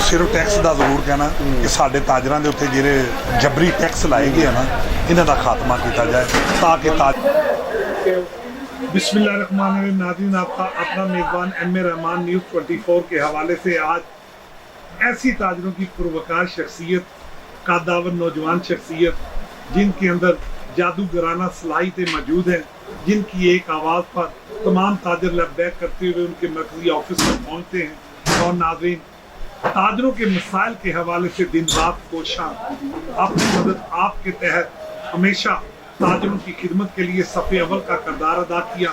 ਸਿਰਫ ਟੈਕਸ ਦਾ ਜ਼ਰੂਰ ਕਹਿਣਾ ਕਿ ਸਾਡੇ ਤਾਜਰਾਂ ਦੇ ਉੱਤੇ ਜਿਹੜੇ ਜਬਰੀ ਟੈਕਸ ਲਾਏ ਗਏ ਨਾ, ਇਹਨਾਂ ਦਾ ਖਾਤਮਾ ਕੀਤਾ ਜਾਏ ਤਾਂ कि बिस्मिल्लाहिर्रहमानिर्रहीम। नाज़रीन, आपका अपना मेज़बान एम ए रहमान न्यूज़ 24 के हवाले से आज ऐसी ताजरों की पुरवकार शख्सियत, कादावर नौजवान शख्सियत जिनके अंदर जादूगराना सलाहियतें मौजूद हैं, जिनकी एक आवाज़ पर तमाम ताजर लब्बैक करते हुए उनके मरकज़ी ऑफिस में पहुँचते हैं। और नाज़रीन, ताजरों के मसाइल के हवाले से दिन रात कोशां अपनी मदद आपके तहत हमेशा ताजरों की खिदमत के लिए सफ़े अव्वल का किरदार अदा किया।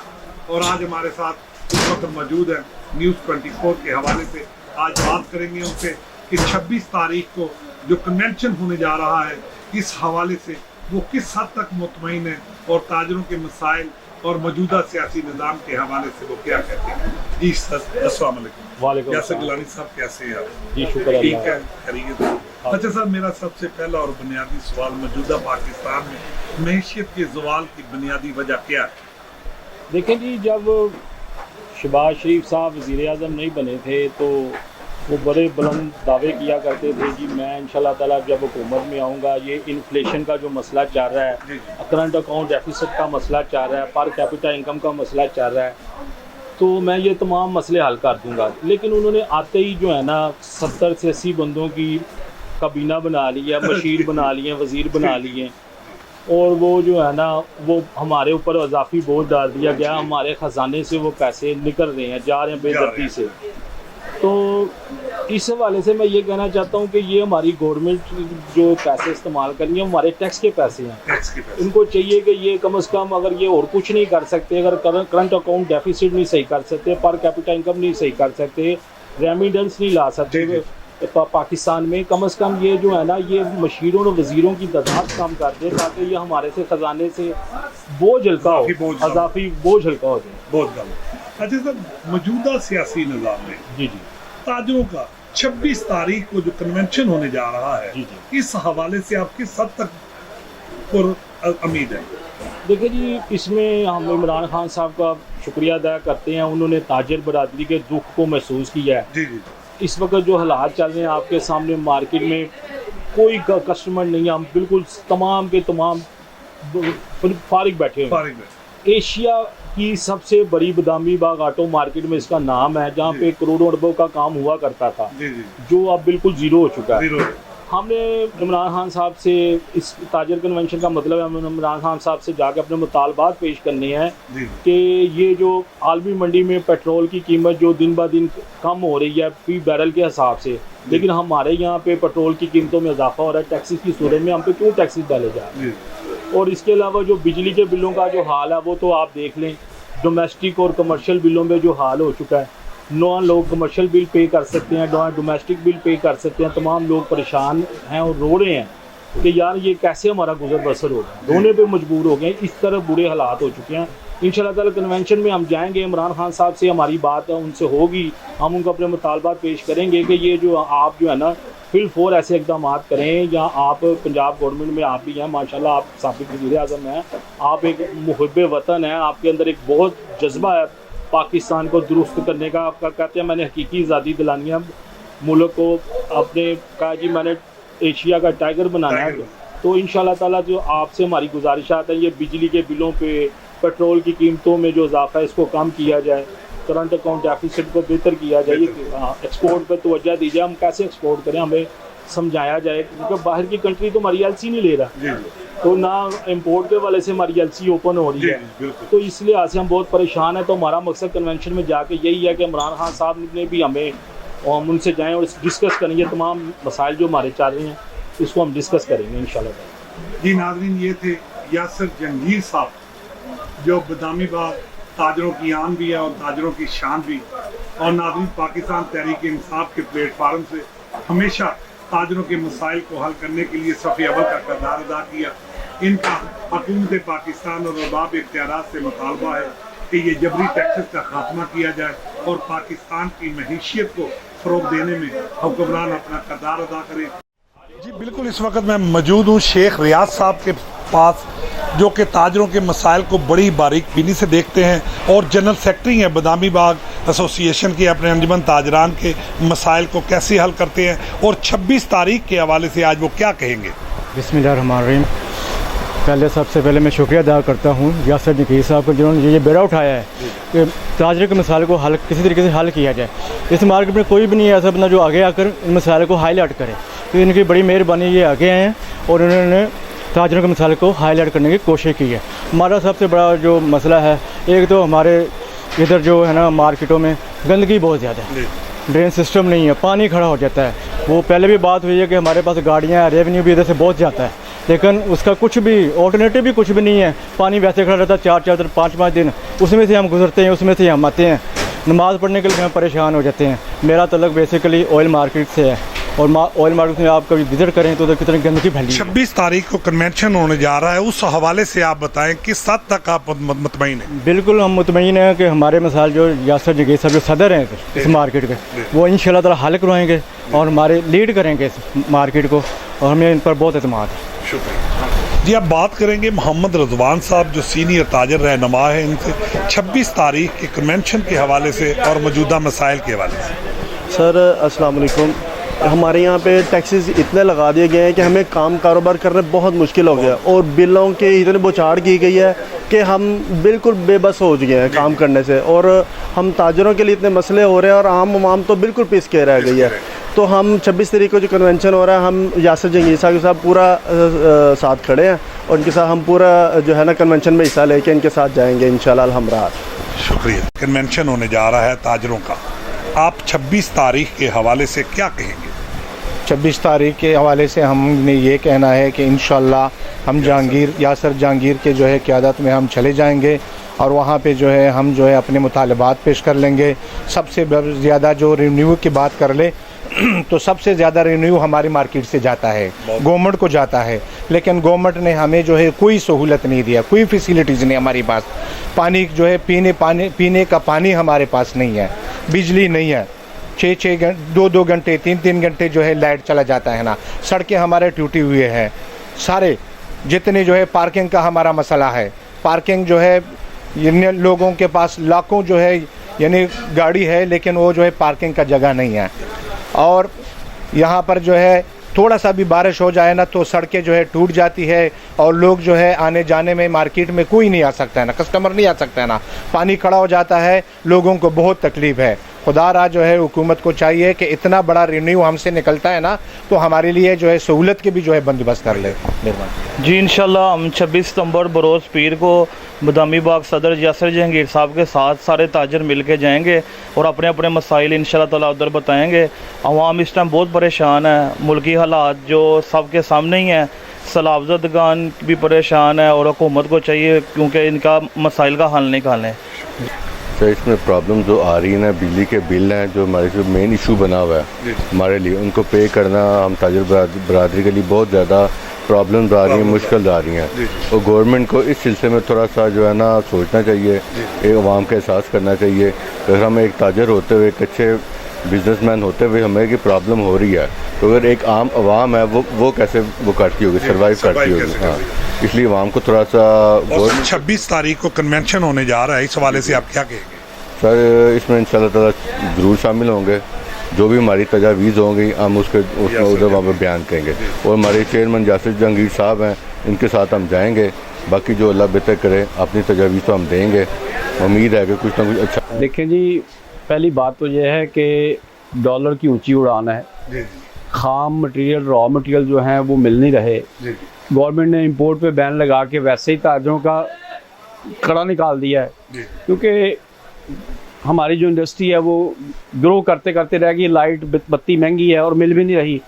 और आज हमारे साथ इस वक्त मौजूद है न्यूज़ 24 के हवाले से। आज बात करेंगे उनसे कि 26 तारीख को जो कन्वेंशन होने जा रहा है, इस हवाले से वो किस हद तक मुतमईन है और ताजरों के मसाइल और मौजूदा सियासी निज़ाम के हवाले से वो क्या कहते हैं। जी अस्सलाम वालेकुम। यासिर गिलानी साहब, कैसे हैं आप? जी शुक्र, ठीक है, खैरियत है। अच्छा सर, मेरा सबसे पहला और बुनियादी सवाल, मौजूदा पाकिस्तान में मैशियत के ज़वाल की बुनियादी वजह क्या है? देखें जी, जब शहबाज शरीफ साहब वज़ीर आज़म नहीं बने थे तो वो बड़े बुलंद दावे किया करते थे जी मैं इंशाल्लाह ताला जब हुकूमत में आऊँगा, ये इन्फ्लेशन का जो मसला चल रहा है, करंट अकाउंट डेफिसिट का मसला चल रहा है, पर कैपिटा इनकम का मसला चल रहा है, तो मैं ये तमाम मसले हल कर दूँगा। लेकिन उन्होंने आते ही जो है ना 70 से 80 बंदों की काबीना बना ली है, मशीर बना लिए, वज़ीर बना लिए, और वो जो है ना वो हमारे ऊपर इजाफी बोझ डाल दिया गया। हमारे ख़जाने से वो पैसे निकल रहे हैं, जा रहे हैं बेदर्दी से। तो इस हवाले से मैं ये कहना चाहता हूँ कि ये हमारी गवर्नमेंट जो पैसे इस्तेमाल कर रही है हमारे टैक्स के पैसे हैं। इनको चाहिए कि ये कम से कम, अगर ये और कुछ नहीं कर सकते, अगर करंट अकाउंट डेफिसिट नहीं सही कर सकते, पर कैपिटा इनकम नहीं सही कर सकते, रेमिडेंस नहीं ला सकते पाकिस्तान में, कम से कम ये जो है ना ये मशीरों और वज़ीरों की तादाद कम कर दे ताकि ये हमारे से ख़जाने से बोझ हल्का हो, अजाफी बोझ हल्का हो जाए। बहुत अच्छा सर, मौजूदा सियासी निज़ाम में जी ताजरों का 26 तारीख को जो कन्वेंशन होने जा रहा है, इस हवाले से आप किस हद तक उम्मीद है? देखिए जी, इसमें हम इमरान खान साहब का शुक्रिया अदा करते हैं, उन्होंने ताजर बरादरी के दुख को महसूस किया है। जी। इस वक्त जो हालात चल रहे हैं आपके सामने, मार्केट में कोई कस्टमर नहीं है, हम बिल्कुल तमाम के तमाम फारिग बैठे हैं। एशिया की सबसे बड़ी बदामी बाग ऑटो मार्केट में इसका नाम है, जहाँ पे करोड़ों अरबों का काम हुआ करता था, जो अब बिल्कुल ज़ीरो हो चुका है। हमने इमरान खान साहब से, इस ताजर कन्वेंशन का मतलब है हम इमरान खान साहब से जाके अपने मुतालबात पेश करने हैं कि ये जो आलमी मंडी में पेट्रोल की कीमत जो दिन ब दिन कम हो रही है फी बैरल के हिसाब से, लेकिन हमारे यहाँ पे पेट्रोल की कीमतों में इजाफा हो रहा है, टैक्सेस की सूरत में हम पे क्यों टैक्सेस डाले जा रहे हैं। और इसके अलावा जो बिजली के बिलों का जो हाल है वो तो आप देख लें, डोमेस्टिक और कमर्शियल बिलों में जो हाल हो चुका है, नौ लोग कमर्शियल बिल पे कर सकते हैं, डोमेस्टिक बिल पे कर सकते हैं, तमाम लोग परेशान हैं और रो रहे हैं कि यार ये कैसे हमारा गुजर बसर होगा, रोने पे मजबूर हो गए। इस तरह बुरे हालात हो चुके हैं। इंशाल्लाह ताला कन्वेंशन में हम जाएंगे, इमरान खान साहब से हमारी बात उनसे होगी, हम उनको अपने मुतालबात पेश करेंगे कि ये जो आप जो है ना फिल फोर ऐसे इकदाम करें, या आप पंजाब गवर्नमेंट में आप भी हैं माशाल्लाह, आप साबिक वज़ीर आज़म हैं, आप एक मुहिब वतन हैं, आपके अंदर एक बहुत जज्बा है पाकिस्तान को दुरुस्त करने का। आपका कहते हैं मैंने हकीकी आज़ादी दिलानी है मुल्क को, अपने कहा जी मैंने एशिया का टाइगर बनाना है। तो इंशाल्लाह ताला जो आपसे हमारी गुजारिशात है, ये बिजली के बिलों पे, पेट्रोल की कीमतों में जो इजाफा है इसको कम किया जाए, करंट अकाउंट डेफिसिट को बेहतर किया जाए, एक्सपोर्ट पर तवज्जो दीजिए। हम कैसे एक्सपोर्ट करें हमें समझाया जाए, क्योंकि बाहर की कंट्री तो हमारी एलसी नहीं ले रहा, तो ना इंपोर्ट के वाले से हमारी एलसी ओपन हो रही है, तो इस लिहाज से हम बहुत परेशान हैं। तो हमारा मकसद कन्वेंशन में जाके यही है कि इमरान खान साहब ने भी हमें, और हम उनसे जाएँ और डिस्कस करेंगे तमाम मसाइल जो हमारे चल रहे हैं, इसको हम डिस्कस करेंगे इंशाल्लाह। जी नाज़रीन, ये थे यासिर जंगीर साहब, जो बदामी बाग ताजरों की आन भी है और ताजरों की शान भी। और नाज़रीन, पाकिस्तान तहरीक इंसाफ के प्लेटफार्म से हमेशा ताजरों के मसाइल को हल करने के लिए सफ़े अव्वल का किरदार अदा किया। इनका हुकूमत पाकिस्तान और अरबाब इख्तियारात से मुतालबा है कि ये जबरी टैक्सेस का खात्मा किया जाए और पाकिस्तान की महैशियत को फ़रोग़ देने में हुक्मरान अपना किरदार अदा करें। जी बिल्कुल, इस वक्त मैं मौजूद हूँ शेख रियाज साहब के पास, जो कि ताजरों के मसाइल को बड़ी बारीक बीनी से देखते हैं और जनरल सेक्रेटरी हैं बदामी बाग एसोसिएशन के, अपने अंजुमन ताजरान के मसाइल को कैसे हल करते हैं और 26 तारीख के हवाले से आज वो क्या कहेंगे। बिस्मिल्लाहिर्रहमानिर्रहीम। पहले सबसे पहले मैं शुक्रिया अदा करता हूँ यासर नकीर साहब को, जिन्होंने ये बेड़ा उठाया है कि ताजरे के मसाले को हल किसी तरीके से हल किया जाए। इस मार्केट में कोई भी नहीं है ऐसा बंदा जो आगे आकर इन मसाले को हाईलाइट करे, तो इनकी बड़ी मेहरबानी, ये आगे आए हैं और उन्होंने ताजरों के मसाले को हाईलाइट करने की कोशिश की है। हमारा सबसे बड़ा जो मसला है, एक तो हमारे इधर जो है ना मार्केटों में गंदगी बहुत ज़्यादा है, ड्रेन सिस्टम नहीं है, पानी खड़ा हो जाता है। वो पहले भी बात हुई है कि हमारे पास गाड़ियाँ, रेवेन्यू भी इधर से बहुत जाता है, लेकिन उसका कुछ भी ऑल्टरनेटिव भी कुछ भी नहीं है। पानी वैसे खड़ा रहता है 4-4 दिन 5-5 दिन, उसमें से हम गुजरते हैं, उसमें से हम आते हैं, नमाज़ पढ़ने के लिए हम परेशान हो जाते हैं। मेरा तल्लुक बेसिकली ऑयल मार्केट से है और ऑयल मार्केट में आप कभी विजिट करें तो उधर कितनी गंदगी फैली है। 26 तारीख को कन्वेंशन होने जा रहा है, उस हवाले से आप बताएं किस हद तक आप मुतमईन हैं। बिल्कुल हम मुतमईन हैं कि हमारे मसाइल जो यासर जगीर साहब जो सदर हैं इस मार्केट के, वो इंशाल्लाह ताला हल करवाएंगे और हमारे लीड करेंगे इस मार्केट को, और हमें इन पर बहुत एतमाद है। शुक्रिया जी। अब बात करेंगे मोहम्मद रज़वान साहब जो सीनियर ताजर रहनुमा है, इनसे 26 तारीख के कन्वेंशन के हवाले से और मौजूदा मसाइल के हवाले से। सर अस्सलाम वालेकुम। हमारे यहाँ पे टैक्सेस इतने लगा दिए गए हैं कि हमें काम कारोबार करना बहुत मुश्किल हो गया, और बिलों के इतने बौछार की गई है कि हम बिल्कुल बेबस हो चुके हैं काम करने से, और हम ताजरों के लिए इतने मसले हो रहे हैं और आम आवाम तो बिल्कुल पिस के रह गई है। तो हम 26 तारीख को जो कन्वेंशन हो रहा है, हम यासर जंगीर साहब के साथ पूरा साथ खड़े हैं और उनके साथ हम पूरा जो है ना कन्वेंशन में हिस्सा लेके इनके साथ जाएंगे इंशाल्लाह हमरा। शुक्रिया। कन्वेंशन होने जा रहा है ताजरों का, आप 26 तारीख के हवाले से क्या कहेंगे। 26 तारीख के हवाले से हमने ये कहना है कि इंशाल्लाह हम यासर जहांगीर के जो है क़यादत में हम चले जाएंगे और वहाँ पे जो है हम जो है अपने मुतालबात पेश कर लेंगे। सबसे ज़्यादा जो रिन्यू की बात कर ले तो सबसे ज़्यादा रिन्यू हमारी मार्केट से जाता है, गवर्नमेंट को जाता है, लेकिन गवर्नमेंट ने हमें जो है कोई सहूलत नहीं दिया, कोई फैसिलिटीज़ नहीं हमारे पास। पानी जो है पीने का पानी हमारे पास नहीं है, बिजली नहीं है, 6-6 घंटे 2-2 घंटे 3-3 घंटे जो है लाइट चला जाता है ना। सड़कें हमारे टूटी हुई हैं सारे, जितने जो है पार्किंग का हमारा मसला है, पार्किंग जो है इन लोगों के पास लाखों जो है यानी गाड़ी है, लेकिन वो जो है पार्किंग का जगह नहीं है। और यहाँ पर जो है थोड़ा सा भी बारिश हो जाए ना तो सड़कें जो है टूट जाती है और लोग जो है आने जाने में मार्केट में कोई नहीं आ सकता है ना, कस्टमर नहीं आ सकता है ना, पानी खड़ा हो जाता है, लोगों को बहुत तकलीफ़ है। खुदा रहा जो है हुकूमत को चाहिए कि इतना बड़ा रिन्यू हमसे निकलता है ना तो हमारे लिए जो है सहूलत के भी जो है बंदोबस्त कर ले। मेहरबानी जी। इंशाल्लाह हम 26 सितंबर बरोज़ पीर को बदामी बाग सदर यासर जहांगीर साहब के साथ सारे ताजर मिल के जाएंगे और अपने अपने मसाइल इंशाल्लाह ताला उधर बताएंगे। अवाम इस टाइम बहुत परेशान है, मुल्की हालात जो सबके सामने ही हैं, सलाफजदगान भी परेशान है और हुकूमत को चाहिए क्योंकि इनका मसाइल का हल निकालें। सर इसमें प्रॉब्लम जो आ रही है ना, बिजली के बिल हैं जो हमारे जो मेन इशू बना हुआ है हमारे लिए, उनको पे करना हम ताजर बरादरी के लिए बहुत ज़्यादा प्रॉब्लम्स आ रही हैं, मुश्किल आ रही हैं। और गवर्नमेंट को इस सिलसिले में थोड़ा सा जो है ना सोचना चाहिए, एक अवाम का एहसास करना चाहिए। अगर हम एक ताजर होते हुए, एक अच्छे बिजनेसमैन होते हुए हमें की प्रॉब्लम हो रही है, तो अगर एक आम आवाम है वो कैसे वो करती होगी, सर्वाइव करती होगी। हाँ, इसलिए आवाम को थोड़ा सा 26 तारीख को कन्वेंशन होने जा रहा है, इस हवाले से आप क्या कहेंगे। सर इसमें इंशाल्लाह ताला ज़रूर शामिल होंगे, जो भी हमारी तजावीज़ होंगी हम उसमें उधर वहाँ पर बयान करेंगे, और हमारे चेयरमैन यासर जहांगीर साहब हैं, इनके साथ हम जाएंगे। बाकी जो अल्लाह बेहतर करे, अपनी तजावीज़ तो हम देंगे, उम्मीद है कि कुछ ना कुछ अच्छा। देखें जी, पहली बात तो यह है कि डॉलर की ऊंची उड़ान है, खाम मटेरियल रॉ मटेरियल जो हैं वो मिल नहीं रहे। गवर्नमेंट ने इंपोर्ट पे बैन लगा के वैसे ही ताजरों का कड़ा निकाल दिया है, क्योंकि हमारी जो इंडस्ट्री है वो ग्रो करते करते रह गई, लाइट बत्ती महंगी है और मिल भी नहीं रही।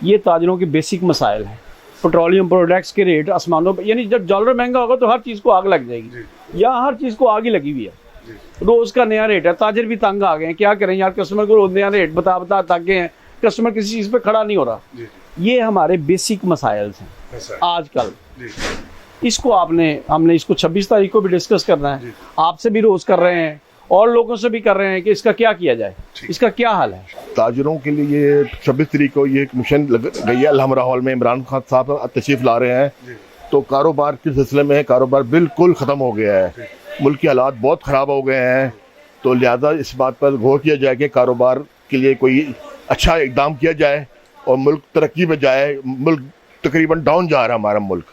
ये ताजरों के बेसिक मसाइल हैं। पेट्रोलियम प्रोडक्ट्स के रेट आसमानों पर, यानी जब डॉलर महंगा होगा तो हर चीज़ को आग लग जाएगी, यहाँ हर चीज़ को आग ही लगी हुई है। रोज़ का नया रेट है, ताजर भी तंग आ गए हैं, क्या करें यार, कस्टमर को रोज़ नया रेट बता तक गए हैं, कस्टमर किसी चीज़ पे खड़ा नहीं हो रहा। ये हमारे बेसिक मसाइल हैं आजकल। इसको हमने इसको 26 तारीख को भी डिस्कस करना है, आपसे भी रोज़ कर रहे हैं और लोगों से भी कर रहे हैं कि इसका क्या किया जाए, इसका क्या हल है। ताजरों के लिए 26 तारीख को ये मिशन लग गई है अलहमरा हॉल में, इमरान खान साहब तशरीफ ला रहे हैं। तो कारोबार के सिलसिले में कारोबार बिल्कुल ख़त्म हो गया है, मुल्क के हालात बहुत ख़राब हो गए हैं। तो लिहाजा इस बात पर गौर किया जाए कि कारोबार के लिए कोई अच्छा इकदाम किया जाए और मुल्क तरक्की में जाए। मुल्क तकरीबन डाउन जा रहा है हमारा मुल्क,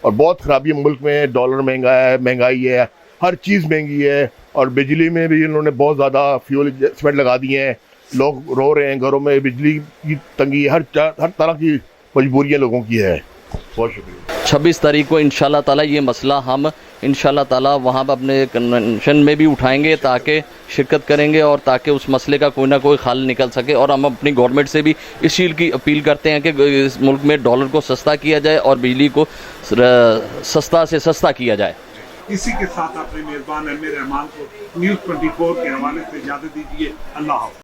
और बहुत ख़राबी है मुल्क में। डॉलर महंगा है, महंगाई है, हर चीज़ महंगी है, और बिजली में भी इन्होंने बहुत ज़्यादा फ्यूल सीमेंट लगा दिए हैं। लोग रो रहे हैं, घरों में बिजली की तंगी, हर तरह की मजबूरियाँ लोगों की है। बहुत शुक्रिया। 26 तारीख को इंशाल्लाह ताला ये मसला हम इंशाल्लाह ताला वहाँ पर अपने कन्वेंशन में भी उठाएंगे, ताकि शिरकत करेंगे और ताकि उस मसले का कोई ना कोई हल निकल सके। और हम अपनी गवर्नमेंट से भी इस चीज़ की अपील करते हैं कि इस मुल्क में डॉलर को सस्ता किया जाए और बिजली को सस्ता से सस्ता किया जाए। इसी के साथ अपने मेज़बान एम ए रहमान को न्यूज़ 24 के हवाले से इजाज़त दीजिए। अल्लाह हाफ़िज़।